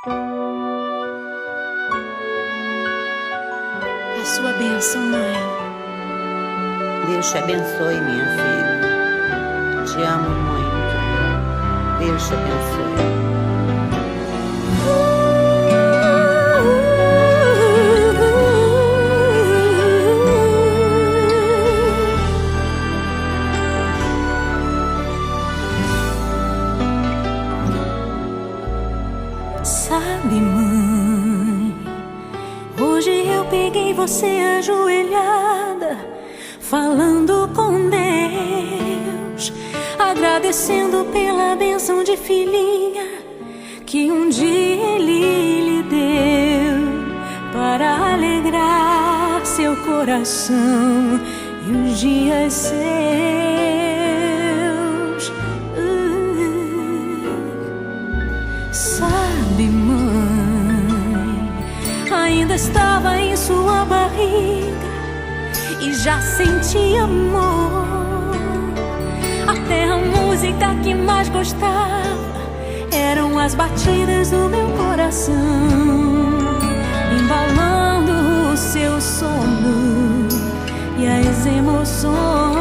A sua bênção, mãe. Deus te abençoe, minha filha. Te amo muito. Deus te abençoe. Sabe, mãe, hoje eu peguei você ajoelhada, falando com Deus, agradecendo pela bênção de filhinha que um dia Ele lhe deu, para alegrar seu coração e os dias seus. Sabe, mãe, ainda estava em sua barriga e já sentia amor. Até a música que mais gostava eram as batidas do meu coração, embalando o seu sono e as emoções.